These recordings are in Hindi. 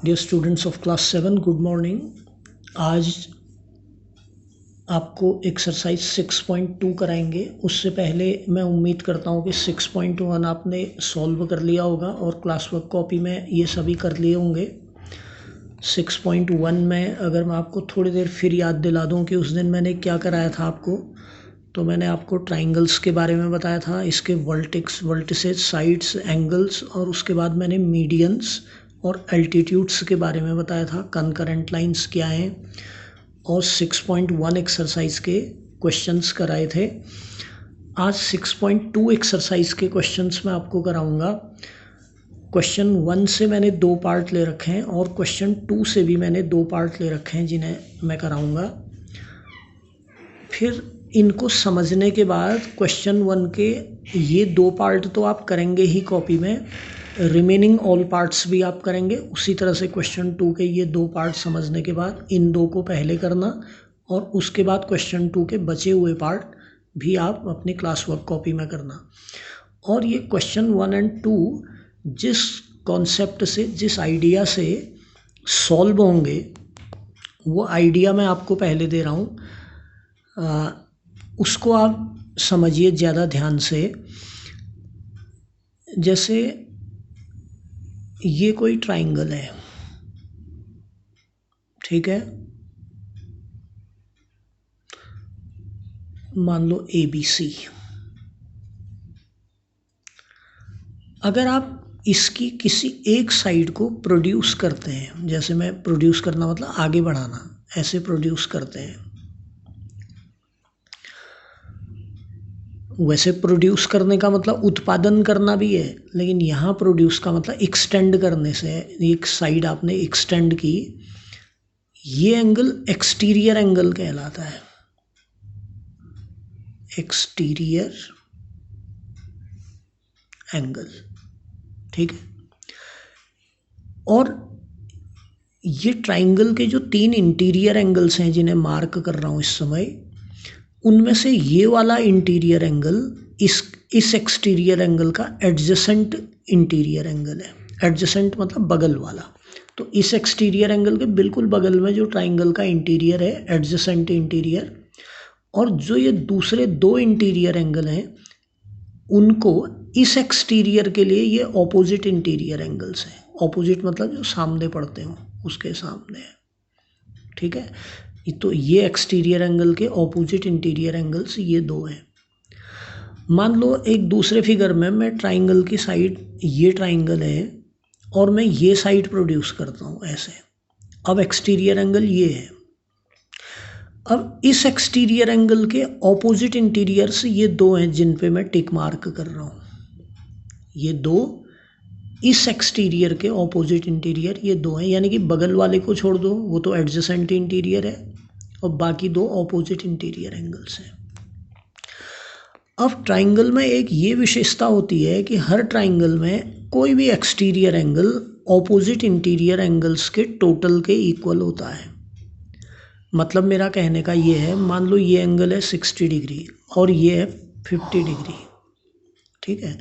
Dear students of class 7, good morning. आज आपको एक्सरसाइज 6.2 कराएंगे। उससे पहले मैं उम्मीद करता हूँ कि 6.1 आपने सॉल्व कर लिया होगा और क्लास वर्क कॉपी में ये सभी कर लिए होंगे। 6.1 में अगर मैं आपको थोड़ी देर फिर याद दिला दूँ कि उस दिन मैंने क्या कराया था आपको, तो मैंने आपको ट्राइंगल्स के बारे में बताया था, इसके वर्टिसेस, साइड्स, एंगल्स, और उसके बाद मैंने मीडियंस और एल्टीट्यूड्स के बारे में बताया था, कंकरेंट लाइंस क्या हैं, और 6.1 एक्सरसाइज के क्वेश्चंस कराए थे। आज 6.2 एक्सरसाइज के क्वेश्चंस मैं आपको कराऊंगा। क्वेश्चन 1 से मैंने 2 पार्ट ले रखे हैं और क्वेश्चन 2 से भी मैंने 2 पार्ट ले रखे हैं जिन्हें मैं कराऊंगा। फिर इनको समझने के बाद क्वेश्चन 1 के ये 2 पार्ट तो आप करेंगे ही कॉपी में, रिमेनिंग ऑल पार्ट्स भी आप करेंगे। उसी तरह से क्वेश्चन 2 के ये 2 पार्ट समझने के बाद इन 2 को पहले करना और उसके बाद क्वेश्चन 2 के बचे हुए पार्ट भी आप अपनी क्लास वर्क कॉपी में करना। और ये क्वेश्चन 1 एंड 2 जिस कॉन्सेप्ट से, जिस आइडिया से सॉल्व होंगे, वो आइडिया मैं आपको पहले दे रहा हूँ, उसको आप समझिए ज़्यादा ध्यान से। जैसे ये कोई ट्राइंगल है, ठीक है, मान लो ABC। अगर आप इसकी किसी एक साइड को प्रोड्यूस करते हैं, जैसे मैं प्रोड्यूस करना मतलब आगे बढ़ाना, ऐसे प्रोड्यूस करते हैं। वैसे प्रोड्यूस करने का मतलब उत्पादन करना भी है, लेकिन यहाँ प्रोड्यूस का मतलब एक्सटेंड करने से है। एक साइड आपने एक्सटेंड की, ये एंगल एक्सटीरियर एंगल कहलाता है, एक्सटीरियर एंगल, ठीक है। और ये ट्राइंगल के जो 3 इंटीरियर एंगल्स हैं जिन्हें मार्क कर रहा हूँ इस समय, उनमें से ये वाला इंटीरियर एंगल इस एक्सटीरियर एंगल का एडजेसेंट इंटीरियर एंगल है। एडजेसेंट मतलब बगल वाला। तो इस एक्सटीरियर एंगल के बिल्कुल बगल में जो ट्राइंगल का इंटीरियर है, एडजेसेंट इंटीरियर, और जो ये दूसरे 2 इंटीरियर एंगल हैं उनको इस एक्सटीरियर के लिए ये ऑपोजिट इंटीरियर एंगल्स हैं। ऑपोजिट मतलब जो सामने पड़ते हों उसके सामने है, ठीक है। तो ये एक्सटीरियर एंगल के ऑपोजिट इंटीरियर एंगल्स ये 2 हैं। मान लो एक दूसरे फिगर में मैं ट्राइंगल की साइड, ये ट्राइंगल है और मैं ये साइड प्रोड्यूस करता हूँ ऐसे। अब एक्सटीरियर एंगल ये है। अब इस एक्सटीरियर एंगल के ऑपोजिट इंटीरियर्स ये 2 हैं जिन पे मैं टिक मार्क कर रहा हूँ। ये 2 इस एक्सटीरियर के ऑपोजिट इंटीरियर ये 2 हैं, यानी कि बगल वाले को छोड़ दो, वो तो एडजेसेंट इंटीरियर है, और बाकी 2 ऑपोजिट इंटीरियर एंगल्स हैं। अब ट्राइंगल में एक ये विशेषता होती है कि हर ट्राइंगल में कोई भी exterior angle opposite interior angles के टोटल के इक्वल होता है। मतलब मेरा कहने का ये है, मान लो ये एंगल है 60 डिग्री और ये है 50 डिग्री, ठीक है।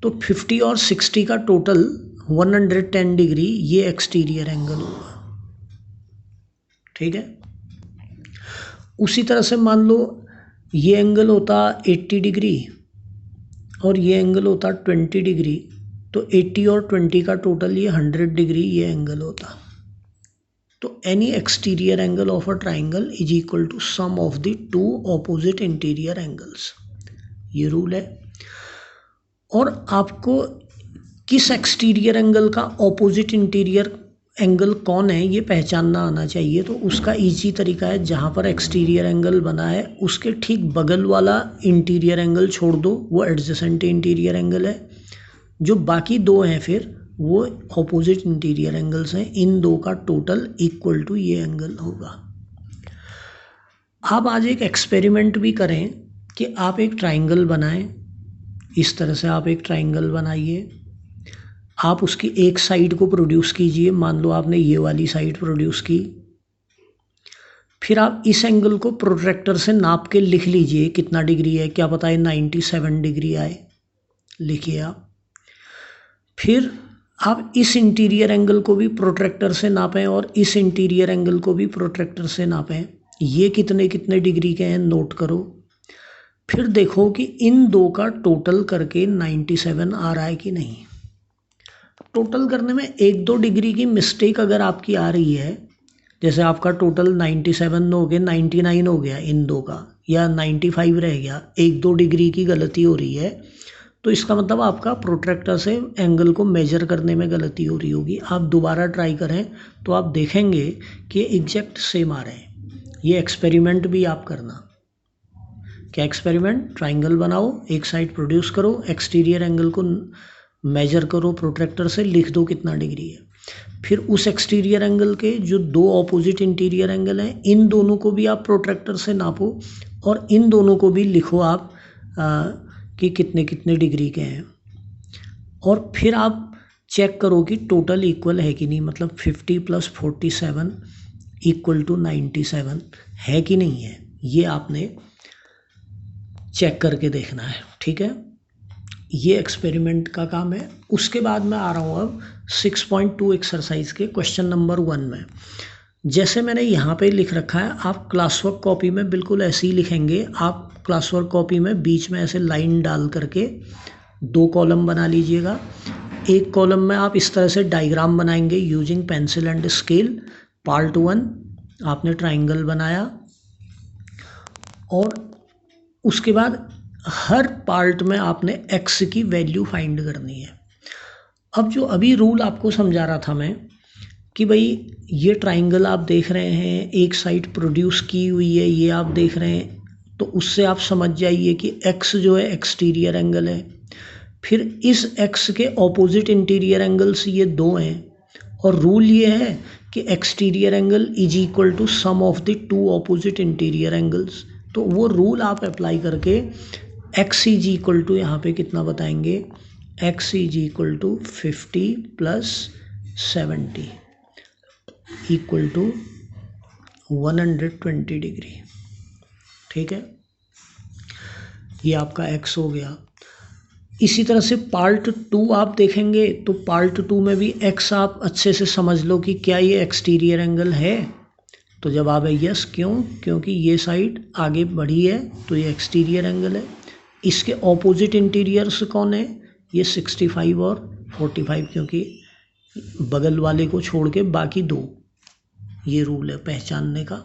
तो 50 और 60 का टोटल 110 डिग्री ये एक्सटीरियर एंगल होगा, ठीक है। उसी तरह से मान लो ये एंगल होता 80 डिग्री और ये एंगल होता 20 डिग्री, तो 80 और 20 का टोटल ये 100 डिग्री ये एंगल होता। तो any exterior angle of a triangle is equal to sum of the 2 opposite interior angles, ये रूल है। और आपको किस एक्सटीरियर एंगल का ऑपोजिट इंटीरियर एंगल कौन है ये पहचानना आना चाहिए। तो उसका इजी तरीका है, जहाँ पर एक्सटीरियर एंगल बना है उसके ठीक बगल वाला इंटीरियर एंगल छोड़ दो, वो एडजेसेंट इंटीरियर एंगल है। जो बाकी 2 हैं फिर वो ऑपोजिट इंटीरियर एंगल्स हैं। इन 2 का टोटल इक्वल टू ये एंगल होगा। आप आज एक एक्सपेरिमेंट भी करें कि आप एक ट्राइंगल बनाएं। इस तरह से आप एक ट्राइंगल बनाइए, आप उसकी एक साइड को प्रोड्यूस कीजिए। मान लो आपने ये वाली साइड प्रोड्यूस की, फिर आप इस एंगल को प्रोट्रैक्टर से नाप के लिख लीजिए कितना डिग्री है, क्या पता है 97 डिग्री आए, लिखिए आप। फिर आप इस इंटीरियर एंगल को भी प्रोट्रैक्टर से नापें और इस इंटीरियर एंगल को भी प्रोट्रैक्टर से नापें, ये कितने कितने डिग्री के हैं नोट करो। फिर देखो कि इन दो का टोटल करके 97 आ रहा है कि नहीं। टोटल करने में 1-2 डिग्री की मिस्टेक अगर आपकी आ रही है, जैसे आपका टोटल 97 हो गया 99 हो गया इन दो का, या 95 रह गया, 1-2 डिग्री की गलती हो रही है, तो इसका मतलब आपका प्रोट्रैक्टर से एंगल को मेजर करने में गलती हो रही होगी। आप दोबारा ट्राई करें तो आप देखेंगे कि एग्जैक्ट सेम आ रहे हैं। ये एक्सपेरिमेंट भी आप करना। क्या एक्सपेरिमेंट? ट्राइंगल बनाओ, एक साइड प्रोड्यूस करो, एक्सटीरियर एंगल को मेजर करो प्रोट्रैक्टर से, लिख दो कितना डिग्री है। फिर उस एक्सटीरियर एंगल के जो दो ऑपोजिट इंटीरियर एंगल हैं, इन दोनों को भी आप प्रोट्रैक्टर से नापो और इन दोनों को भी लिखो आप कि कितने कितने डिग्री के हैं। और फिर आप चेक करो कि टोटल इक्वल है कि नहीं, मतलब 50 + 47 = 97 है कि नहीं है, ये आपने चेक करके देखना है। ठीक है, ये एक्सपेरिमेंट का काम है। उसके बाद मैं आ रहा हूँ अब 6.2 एक्सरसाइज के क्वेश्चन नंबर 1 में। जैसे मैंने यहाँ पे लिख रखा है, आप क्लास वर्क कॉपी में बिल्कुल ऐसे ही लिखेंगे। आप क्लास वर्क कॉपी में बीच में ऐसे लाइन डाल करके 2 कॉलम बना लीजिएगा। एक कॉलम में आप इस तरह से डायग्राम बनाएंगे using pencil and scale. Part 1 आपने ट्राइंगल बनाया और उसके बाद हर पार्ट में आपने x की वैल्यू फाइंड करनी है। अब जो अभी रूल आपको समझा रहा था मैं कि भाई ये ट्राइंगल आप देख रहे हैं, एक साइड प्रोड्यूस की हुई है, ये आप देख रहे हैं, तो उससे आप समझ जाइए कि x जो है एक्सटीरियर एंगल है। फिर इस x के ऑपोजिट इंटीरियर एंगल्स ये 2 हैं और रूल ये है कि exterior angle = sum of the 2 opposite interior angles. तो वो रूल आप अप्लाई करके x = यहाँ पे कितना बताएंगे, x = 50 + 70 = 120 डिग्री। ठीक है, ये आपका x हो गया। इसी तरह से पार्ट 2 आप देखेंगे तो पार्ट 2 में भी x आप अच्छे से समझ लो कि क्या ये एक्सटीरियर एंगल है। तो जवाब है यस। क्यों? क्योंकि ये साइड आगे बढ़ी है तो ये एक्सटीरियर एंगल है। इसके ऑपोजिट इंटीरियर्स कौन है? ये 65 और 45, क्योंकि बगल वाले को छोड़ के बाकी 2। ये रूल है पहचानने का।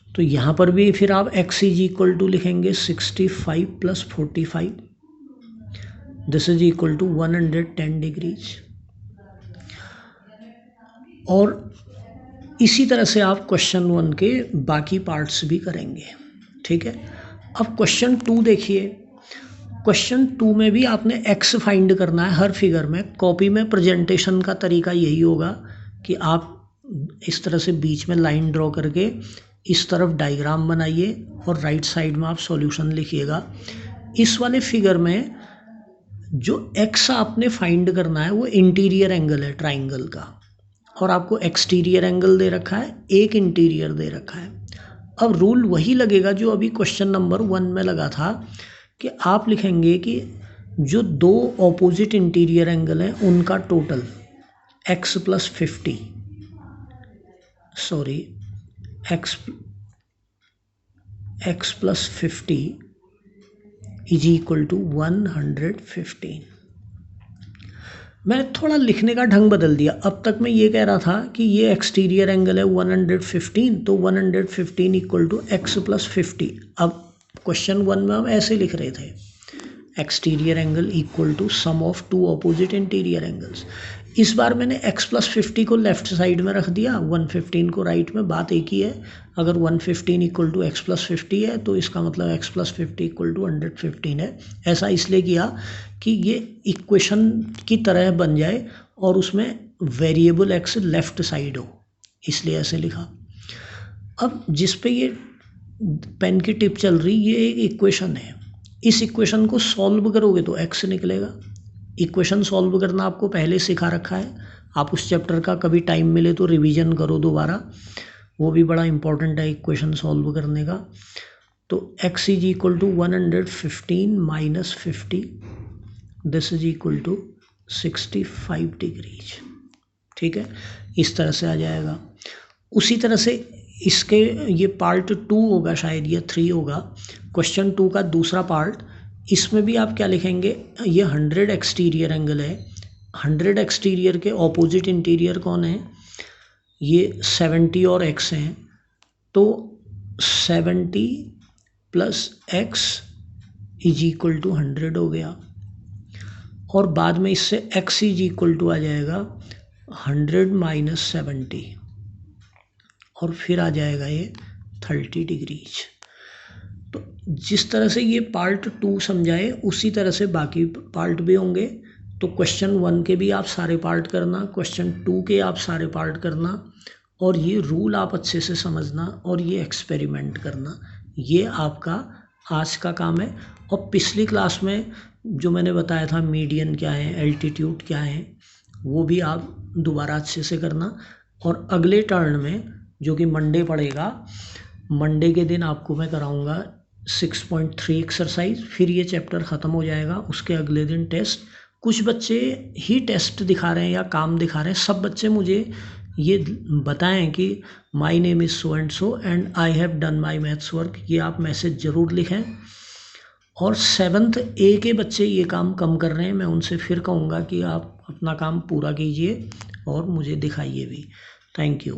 तो यहाँ पर भी फिर आप x = लिखेंगे 65 + 45, this is equal to 110 degrees. और इसी तरह से आप क्वेश्चन 1 के बाकी पार्ट्स भी करेंगे। ठीक है, अब क्वेश्चन 2 देखिए। क्वेश्चन 2 में भी आपने x फाइंड करना है हर फिगर में। कॉपी में प्रेजेंटेशन का तरीका यही होगा कि आप इस तरह से बीच में लाइन ड्रॉ करके इस तरफ डायग्राम बनाइए और राइट साइड में आप सॉल्यूशन लिखिएगा। इस वाले फिगर में जो x आपने फाइंड करना है वो इंटीरियर एंगल है ट्राइंगल का, और आपको एक्सटीरियर एंगल दे रखा है, एक इंटीरियर दे रखा है। अब रूल वही लगेगा जो अभी क्वेश्चन नंबर 1 में लगा था कि आप लिखेंगे कि जो 2 ऑपोजिट इंटीरियर एंगल हैं उनका टोटल x + 50, सॉरी x + 50 = 115। मैंने थोड़ा लिखने का ढंग बदल दिया। अब तक मैं ये कह रहा था कि ये एक्सटीरियर एंगल है 115, तो 115 = x + 50। अब क्वेश्चन 1 में हम ऐसे लिख रहे थे, exterior angle = sum of 2 opposite interior angles. इस बार मैंने x + 50 को लेफ्ट साइड में रख दिया, 115 को राइट में। बात एक ही है, अगर 115 = x + 50 है तो इसका मतलब x + 50 = 115 है। ऐसा इसलिए किया कि ये इक्वेशन की तरह बन जाए और उसमें वेरिएबल x लेफ्ट साइड हो, इसलिए ऐसे लिखा। अब जिस पे ये पेन की टिप चल रही, ये एक इक्वेशन है। इस इक्वेशन को सॉल्व करोगे तो x निकलेगा। इक्वेशन सॉल्व करना आपको पहले सिखा रखा है। आप उस चैप्टर का कभी टाइम मिले तो रिवीजन करो दोबारा, वो भी बड़ा इंपॉर्टेंट है इक्वेशन सॉल्व करने का। तो x = 115 - 50, this is equal to 65 degrees. ठीक है, इस तरह से आ जाएगा। उसी तरह से इसके ये पार्ट 2 होगा शायद, ये 3 होगा। क्वेश्चन 2 का दूसरा पार्ट, इसमें भी आप क्या लिखेंगे, ये 100 एक्सटीरियर एंगल है। 100 एक्सटीरियर के ऑपोजिट इंटीरियर कौन है, ये 70 और x हैं, तो 70 plus x is equal to 100 हो गया। और बाद में इससे x इज इक्वल टू आ जाएगा 100 माइनस 70, और फिर आ जाएगा ये 30 डिग्रीज। तो जिस तरह से ये पार्ट 2 समझाए उसी तरह से बाकी पार्ट भी होंगे। तो क्वेश्चन 1 के भी आप सारे पार्ट करना, क्वेश्चन 2 के आप सारे पार्ट करना, और ये रूल आप अच्छे से समझना और ये एक्सपेरिमेंट करना। ये आपका आज का काम है। और पिछली क्लास में जो मैंने बताया था मीडियन क्या है, एल्टीट्यूड क्या है, वो भी आप दोबारा अच्छे से करना। और अगले टर्न में जो कि मंडे पड़ेगा, मंडे के दिन आपको मैं कराऊंगा 6.3 एक्सरसाइज, फिर ये चैप्टर ख़त्म हो जाएगा। उसके अगले दिन टेस्ट। कुछ बच्चे ही टेस्ट दिखा रहे हैं या काम दिखा रहे हैं, सब बच्चे मुझे ये बताएं कि my name is so and so and I have done my maths work. ये आप मैसेज ज़रूर लिखें। और 7th A के बच्चे ये काम कम कर रहे हैं, मैं उनसे फिर कहूँगा कि आप अपना काम पूरा कीजिए और मुझे दिखाइए भी। Thank you.